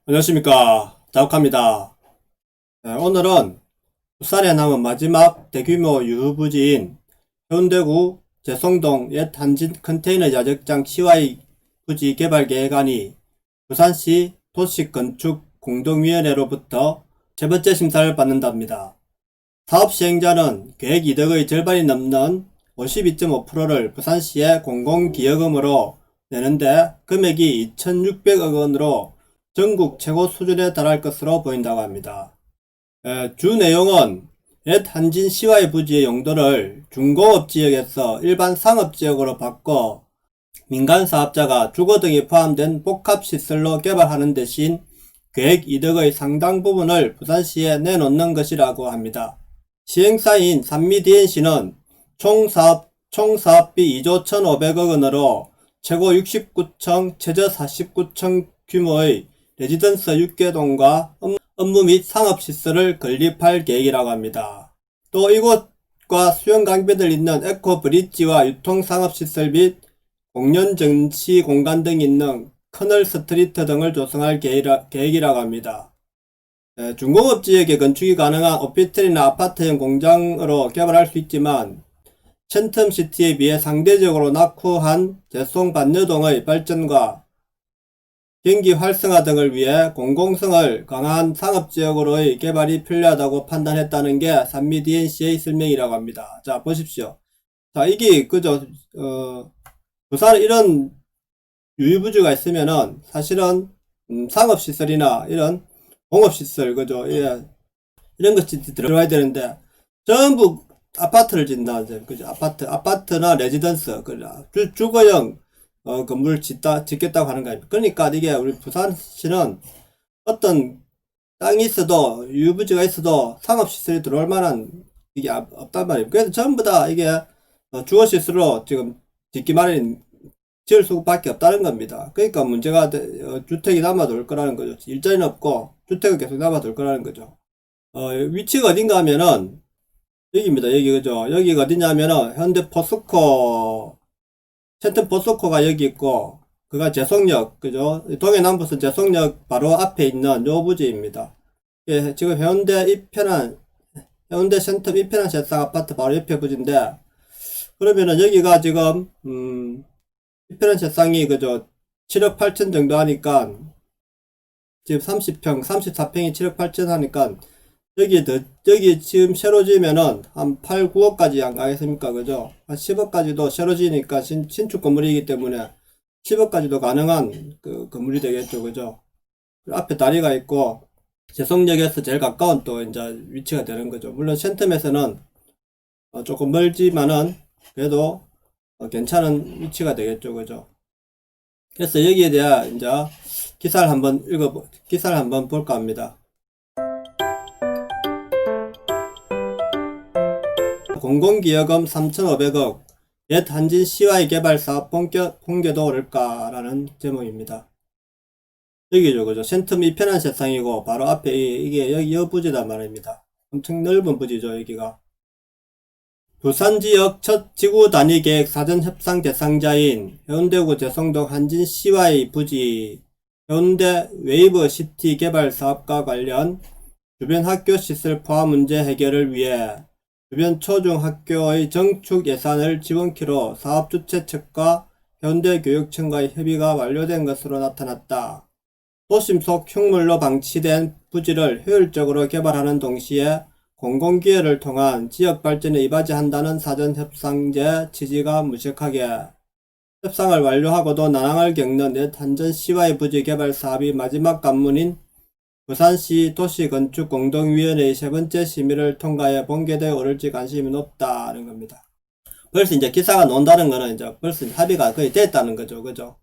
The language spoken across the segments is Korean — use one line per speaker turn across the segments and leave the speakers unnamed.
안녕하십니까. 자욱합니다. 오늘은 부산에 남은 마지막 대규모 유후부지인 해운대구 재송동 옛 한진 컨테이너 야적장 CY 부지 개발 계획안이 부산시 도시건축공동위원회로부터 세 번째 심사를 받는답니다. 사업 시행자는 계획 이득의 절반이 넘는 52.5%를 부산시의 공공기여금으로 내는데 금액이 2,600억 원으로 전국 최고 수준에 달할 것으로 보인다고 합니다. 주 내용은 옛 한진 CY 부지의 용도를 중공업지역에서 일반 상업지역으로 바꿔 민간사업자가 주거 등이 포함된 복합시설로 개발하는 대신 계획 이득의 상당 부분을 부산시에 내놓는 것이라고 합니다. 시행사인 산미DNC는 총사업비 2조 1,500억 원으로 최고 69층, 최저 49층 규모의 레지던스 6개 동과 업무 및 상업시설을 건립할 계획이라고 합니다. 또 이곳과 수영강변을 잇는 에코브릿지와 유통상업시설 및 공연 전시 공간 등이 있는 커널 스트리트 등을 조성할 계획이라고 합니다. 중공업지역에 건축이 가능한 오피스텔이나 아파트형 공장으로 개발할 수 있지만 센텀시티에 비해 상대적으로 낙후한 재송 반여동의 발전과 경기 활성화 등을 위해 공공성을 강한 상업지역으로의 개발이 필요하다고 판단했다는 게 산미DNC의 설명이라고 합니다. 자, 보십시오. 자, 이게 그저 부산에 이런 유휴부지가 있으면은 사실은 상업시설이나 이런 공업시설 그죠? 예, 이런 것이 들어가야 되는데 전부 아파트를 짓는다. 그죠? 아파트나 레지던스 주거형 건물을 짓겠다고 하는 거 아닙니까? 그러니까 이게 우리 부산시는 어떤 땅이 있어도 유휴부지가 있어도 상업시설이 들어올 만한 이게 없단 말이에요. 그래서 전부 다 이게 주거시설로 지금 짓기 마련 지을 수밖에 없다는 겁니다. 그러니까 문제가 주택이 남아돌 거라는 거죠. 일자리는 없고 주택은 계속 남아돌 거라는 거죠. 위치가 어딘가 하면은 여기입니다. 여기 그죠. 여기가 어디냐면은 현대 포스코 센텀 포스코가 여기 있고 그가 재송역 그죠. 동해남부선 재송역 바로 앞에 있는 요 부지입니다. 예, 지금 해운대 센텀 이편한 세상 아파트 바로 옆에 부지인데 그러면은 여기가 지금 이편한 세상이 그죠 7억 8천 정도 하니까 지금 30평 34평이 7억 8천 하니까 여기 지금 새로 지으면은 한 8, 9억까지 안 가겠습니까? 그죠? 한 10억까지도 새로 지으니까 신축 건물이기 때문에 10억까지도 가능한 그 건물이 되겠죠. 그죠? 앞에 다리가 있고 재송역에서 제일 가까운 또 이제 위치가 되는 거죠. 물론 센텀에서는 조금 멀지만은 그래도 괜찮은 위치가 되겠죠. 그죠? 그래서 여기에 대한 이제 기사를 한번 볼까 합니다. 공공기여금 3,500억 옛 한진 CY 개발 사업 본궤도 오를까라는 제목입니다. 여기죠, 그죠? 센텀 이편한 세상이고 바로 앞에 이게 여기 부지단 말입니다. 엄청 넓은 부지죠, 여기가. 부산 지역 첫 지구 단위 계획 사전 협상 대상자인 해운대구 재송동 한진 CY 부지 해운대 웨이브 시티 개발 사업과 관련 주변 학교 시설 포화 문제 해결을 위해 주변 초중학교의 정축 예산을 지원키로 사업주최 측과 현대교육청과의 협의가 완료된 것으로 나타났다. 도심 속 흉물로 방치된 부지를 효율적으로 개발하는 동시에 공공기여를 통한 지역발전에 이바지한다는 사전협상제 취지가 무색하게 협상을 완료하고도 난항을 겪는 옛 한전 CY 부지 개발 사업이 마지막 관문인 부산시 도시건축공동위원회의 세 번째 심의를 통과해 본궤도에 오를지 관심이 높다는 겁니다. 벌써 이제 기사가 나온다는 거는 이제 벌써 합의가 거의 됐다는 거죠. 그죠?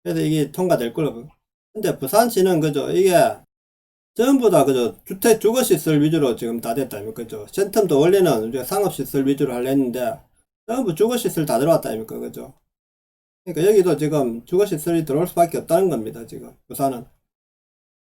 그래서 이게 통과될 걸로. 근데 부산시는 그죠? 이게 전부 다 그죠? 주거시설 위주로 지금 다 됐다니까. 그죠? 센텀도 원래는 우리가 상업시설 위주로 하려 했는데 전부 주거시설 다 들어왔다니까. 그죠? 그러니까 여기도 지금 주거시설이 들어올 수밖에 없다는 겁니다. 지금 부산은.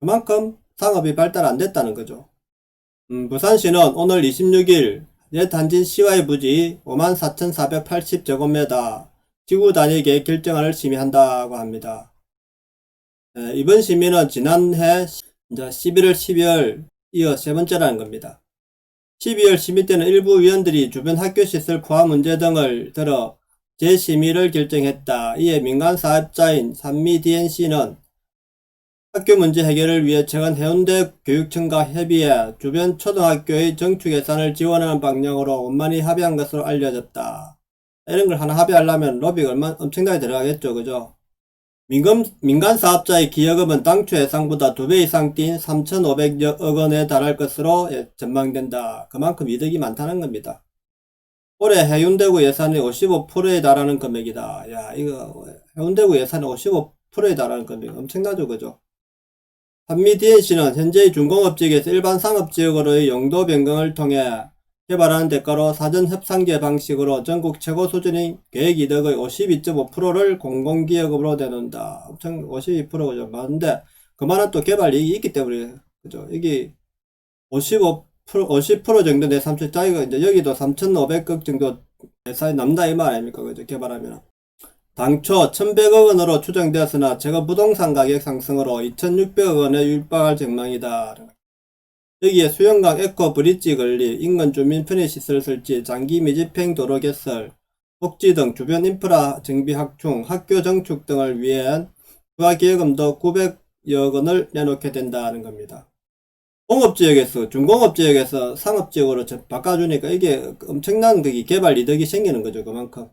그만큼 상업이 발달 안 됐다는 거죠. 부산시는 오늘 26일 옛 한진 CY 부지 54,480제곱미터 지구 단위 계획 결정안을 심의한다고 합니다. 이번 심의는 지난해 이제 11월, 12월 이어 세 번째라는 겁니다. 12월 심의 때는 일부 위원들이 주변 학교시설 포화 문제 등을 들어 재심의를 결정했다. 이에 민간 사업자인 산미 DNC는 학교 문제 해결을 위해 최근 해운대 교육청과 협의해 주변 초등학교의 정축 예산을 지원하는 방향으로 원만히 합의한 것으로 알려졌다. 이런 걸 하나 합의하려면 로비가 엄청나게 들어가겠죠, 그죠? 민간 사업자의 기여금은 당초 예상보다 2배 이상 뛴 3,500억 원에 달할 것으로 전망된다. 그만큼 이득이 많다는 겁니다. 올해 해운대구 예산이 55%에 달하는 금액이다. 야, 이거 해운대구 예산이 55%에 달하는 금액 엄청나죠, 그죠? 한미 DNC는 현재의 중공업지역에서 일반 상업지역으로의 용도 변경을 통해 개발하는 대가로 사전 협상제 방식으로 전국 최고 수준인 계획이득의 52.5%를 공공기여금으로 내놓는다. 엄청 52%죠. 맞는데 그만한 또 개발 이익이 있기 때문에 그죠. 이게 50% 정도 내 삼천 짜리가 이제 여기도 3,500억 정도 예산이 남다 이 말 아닙니까? 그죠. 개발하면. 당초 1,100억 원으로 추정되었으나 제거 부동산 가격 상승으로 2,600억 원에 육박할 전망이다. 여기에 수영강 에코 브릿지 건립, 인근 주민 편의시설 설치, 장기 미집행 도로 개설, 복지 등 주변 인프라 정비 확충, 학교 정축 등을 위한 추가 기여금도 900여 원을 내놓게 된다는 겁니다. 공업지역에서, 중공업지역에서 상업지역으로 바꿔주니까 이게 엄청난 개발 이득이 생기는 거죠, 그만큼.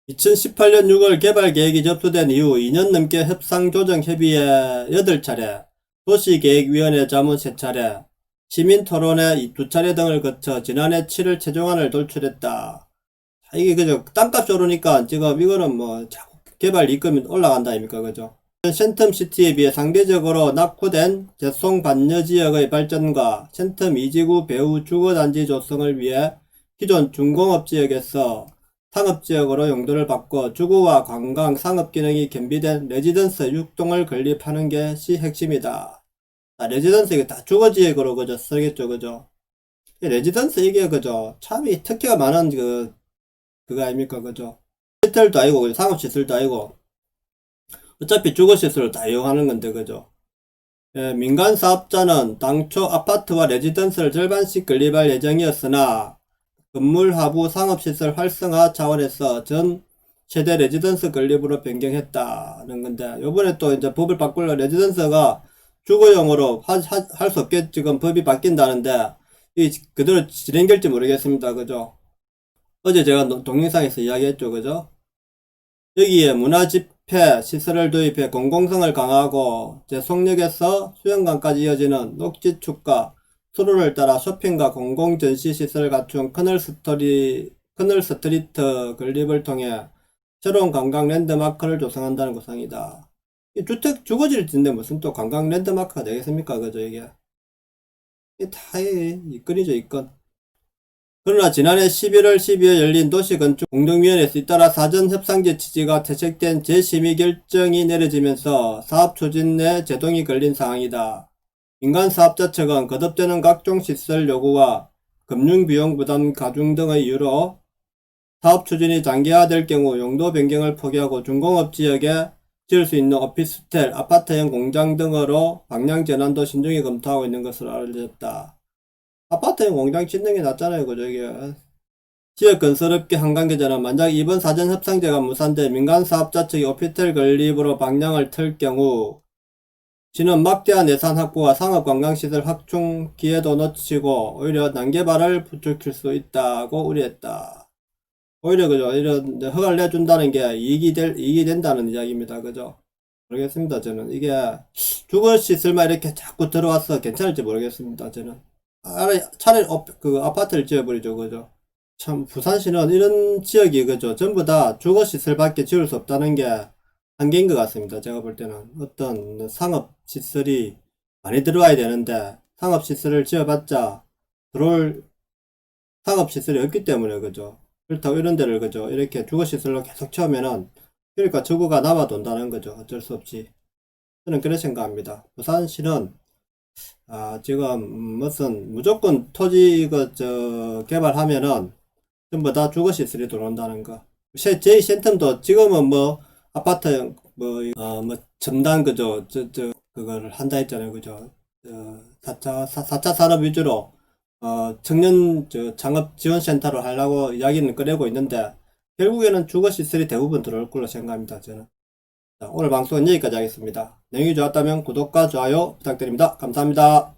2018년 6월 개발 계획이 접수된 이후 2년 넘게 협상 조정 협의회 8차례, 도시계획위원회 자문 3차례, 시민토론회 2차례 등을 거쳐 지난해 7월 최종안을 도출했다. 이게 그저 땅값이 오르니까 지금 이거는 뭐 자꾸 개발 이익금이 올라간다 아닙니까, 그죠? 센텀시티에 비해 상대적으로 낙후된 재송 반려 지역의 발전과 센텀 2지구 배후 주거단지 조성을 위해 기존 중공업지역에서 상업지역으로 용도를 바꿔 주거와 관광, 상업 기능이 겸비된 레지던스 6동을 건립하는 것이 핵심이다. 레지던스 이게 다 주거지역으로 그저 쓰겠죠, 그죠? 레지던스 이게 그죠? 참이 특혜가 많은 그거 아닙니까, 그죠? 호텔도 아니고 상업시설도 아니고 어차피 주거시설을 다 이용하는 건데, 그죠? 민간 사업자는 당초 아파트와 레지던스를 절반씩 건립할 예정이었으나 건물 하부 상업시설 활성화 차원에서 전 세대 레지던스 건립으로 변경했다는 건데, 요번에 또 이제 법을 바꾸려 레지던스가 주거용으로 할 수 없게 지금 법이 바뀐다는데, 이 그대로 진행될지 모르겠습니다. 그죠? 어제 제가 동영상에서 이야기했죠. 그죠? 여기에 문화집회 시설을 도입해 공공성을 강화하고 제송역에서 수영강까지 이어지는 녹지축과 수로를 따라 쇼핑과 공공전시시설을 갖춘 커널스트리트 건립을 통해 새로운 관광 랜드마크를 조성한다는 구상이다. 이 주거지를 짓는데 무슨 또 관광 랜드마크가 되겠습니까? 그죠, 이게? 이게 다 이건이죠, 이건. 그러나 지난해 11월, 12월 열린 도시건축 공동위원회에서 잇따라 사전협상제 취지가 퇴색된 재심의 결정이 내려지면서 사업 추진 내 제동이 걸린 상황이다. 민간 사업자 측은 거듭되는 각종 시설 요구와 금융비용 부담 가중 등의 이유로 사업 추진이 장기화될 경우 용도 변경을 포기하고 중공업 지역에 지을 수 있는 오피스텔, 아파트형 공장 등으로 방향 전환도 신중히 검토하고 있는 것으로 알려졌다. 아파트형 공장 짓는 게 낫잖아요, 그죠, 이게. 지역 건설업계 한관계자는 만약 이번 사전협상제가 무산돼 민간 사업자 측이 오피스텔 건립으로 방향을 틀 경우 시는 막대한 예산 확보와 상업관광시설 확충 기회도 놓치고 오히려 난개발을 부추길 수 있다고 우려했다. 오히려 그죠, 이런 허가를 내준다는 게 이익이 된다는 이야기입니다. 그죠? 모르겠습니다. 저는 이게 주거시설만 이렇게 자꾸 들어와서 괜찮을지 모르겠습니다. 저는 차라리 그 아파트를 지어버리죠. 그죠? 참 부산시는 이런 지역이 그죠, 전부 다 주거시설밖에 지을 수 없다는 게 한계인 것 같습니다. 제가 볼 때는 어떤 상업시설이 많이 들어와야 되는데 상업시설을 지어봤자 들어올 상업시설이 없기 때문에 그죠. 그렇다고 이런 데를 그죠, 이렇게 주거시설로 계속 채우면은 그러니까 주거가 남아돈다는 거죠. 어쩔 수 없이. 저는 그렇게 생각합니다. 부산시는 지금 무슨 무조건 토지 개발하면은 전부 다 주거시설이 들어온다는 거. 제2센텀도 지금은 뭐 아파트 뭐 첨단 그죠 그거를 한다 했잖아요. 그죠. 4차 산업 위주로 청년 창업 지원센터를 하려고 이야기는 꺼내고 있는데 결국에는 주거 시설이 대부분 들어올 걸로 생각합니다. 저는. 자, 오늘 방송은 여기까지 하겠습니다. 내용이 좋았다면 구독과 좋아요 부탁드립니다. 감사합니다.